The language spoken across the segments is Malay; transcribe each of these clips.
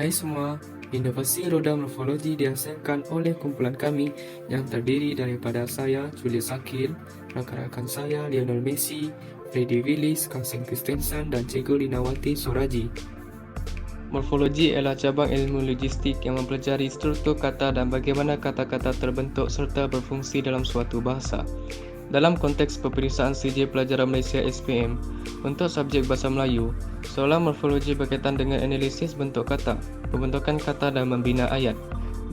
Hai semua, inovasi roda morfologi dihasilkan oleh kumpulan kami yang terdiri daripada saya, Julius Akil, rakan-rakan saya, Lionel Messi, Freddy Willis, Kassim Kristensen, dan Cikgu Linawati Suraji. Morfologi ialah cabang ilmu logistik yang mempelajari struktur kata dan bagaimana kata-kata terbentuk serta berfungsi dalam suatu bahasa. Dalam konteks peperiksaan CJ Pelajaran Malaysia SPM, untuk subjek Bahasa Melayu, soalan morfologi berkaitan dengan analisis bentuk kata, pembentukan kata dan membina ayat.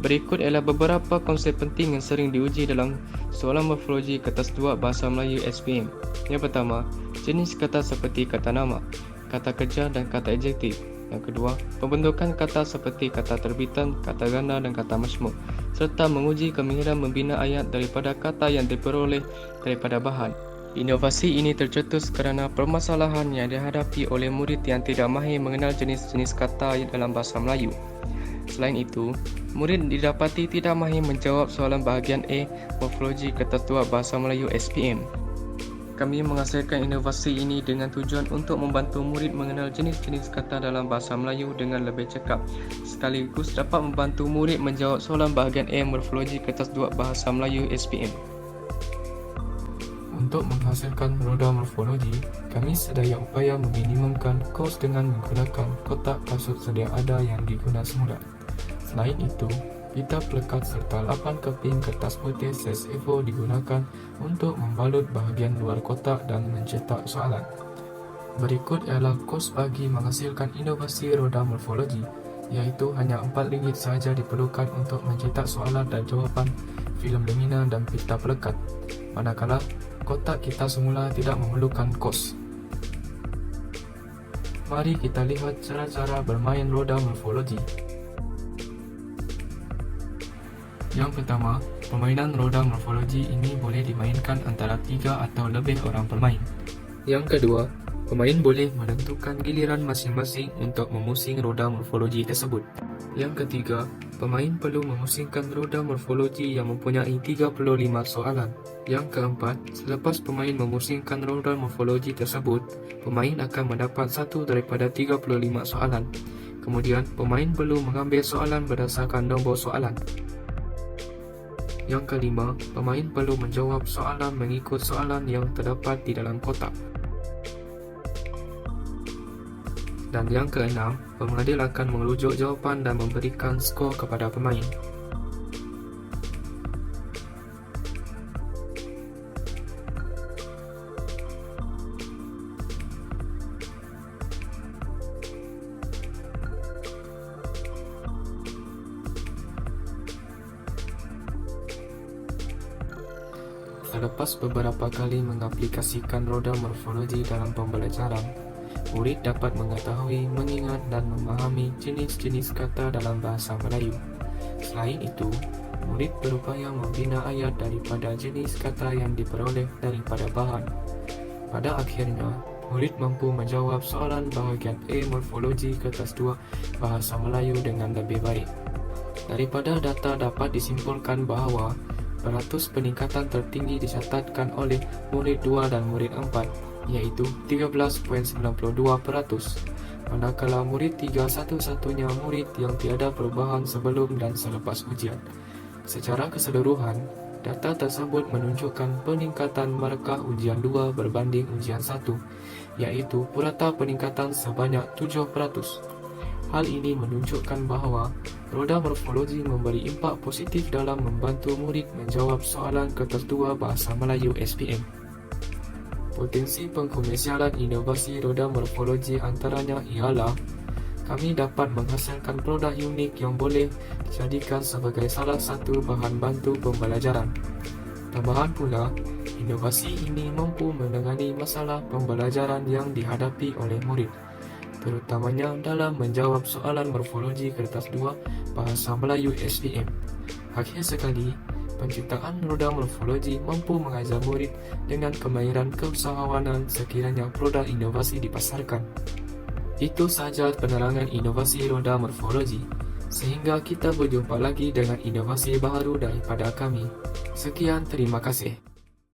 Berikut ialah beberapa konsep penting yang sering diuji dalam soalan morfologi kertas 2 Bahasa Melayu SPM. Yang pertama, jenis kata seperti kata nama, kata kerja dan kata adjektif. Yang kedua, pembentukan kata seperti kata terbitan, kata ganda dan kata majmuk, serta menguji kemahiran membina ayat daripada kata yang diperoleh daripada bahan. Inovasi ini tercetus kerana permasalahan yang dihadapi oleh murid yang tidak mahir mengenal jenis-jenis kata dalam bahasa Melayu. Selain itu, murid didapati tidak mahir menjawab soalan bahagian A morfologi kertas 2 Bahasa Melayu SPM. Kami menghasilkan inovasi ini dengan tujuan untuk membantu murid mengenal jenis-jenis kata dalam bahasa Melayu dengan lebih cekap, sekaligus dapat membantu murid menjawab soalan bahagian A morfologi kertas 2 Bahasa Melayu SPM. Untuk menghasilkan roda morfologi, kami sedaya upaya meminimumkan kos dengan menggunakan kotak kasut sedia ada yang digunakan semula. Selain itu, kita pelekat serta 8 keping kertas putih saiz A4 digunakan untuk membalut bahagian luar kotak dan mencetak soalan. Berikut ialah kos bagi menghasilkan inovasi roda morfologi, iaitu hanya RM4 sahaja diperlukan untuk mencetak soalan dan jawapan filem lamina dan pita pelekat, manakala kotak kita semula tidak memerlukan kos. Mari kita lihat cara-cara bermain roda morfologi. Yang pertama, permainan roda morfologi ini boleh dimainkan antara 3 atau lebih orang pemain. Yang kedua, pemain boleh menentukan giliran masing-masing untuk memusing roda morfologi tersebut. Yang ketiga, pemain perlu memusingkan roda morfologi yang mempunyai 35 soalan. Yang keempat, selepas pemain memusingkan roda morfologi tersebut, pemain akan mendapat 1 daripada 35 soalan. Kemudian, pemain perlu mengambil soalan berdasarkan nombor soalan. Yang kelima, pemain perlu menjawab soalan mengikut soalan yang terdapat di dalam kotak. Dan yang keenam, pemadil akan merujuk jawapan dan memberikan skor kepada pemain. Selepas beberapa kali mengaplikasikan roda morfologi dalam pembelajaran, murid dapat mengetahui, mengingat dan memahami jenis-jenis kata dalam bahasa Melayu. Selain itu, murid berupaya membina ayat daripada jenis kata yang diperoleh daripada bahan. Pada akhirnya, murid mampu menjawab soalan bahagian A morfologi kertas 2 Bahasa Melayu dengan lebih baik. Daripada data dapat disimpulkan bahawa peratus peningkatan tertinggi dicatatkan oleh murid 2 dan murid 4, iaitu 13.92%, manakala murid 3 satu-satunya murid yang tiada perubahan sebelum dan selepas ujian. Secara keseluruhan, data tersebut menunjukkan peningkatan markah ujian 2 berbanding ujian 1, iaitu purata peningkatan sebanyak 7%. Hal ini menunjukkan bahawa roda morfologi memberi impak positif dalam membantu murid menjawab soalan kertas 2 Bahasa Melayu SPM. Potensi pengkomersialan inovasi roda morfologi antaranya ialah kami dapat menghasilkan produk unik yang boleh dijadikan sebagai salah satu bahan bantu pembelajaran. Tambahan pula, inovasi ini mampu menangani masalah pembelajaran yang dihadapi oleh murid, terutamanya dalam menjawab soalan morfologi kertas 2 Bahasa Melayu SPM. Akhir sekali, penciptaan roda morfologi mampu mengajar murid dengan kemahiran keusahawanan sekiranya produk inovasi dipasarkan. Itu sahaja penerangan inovasi roda morfologi. Sehingga kita berjumpa lagi dengan inovasi baru daripada kami. Sekian, terima kasih.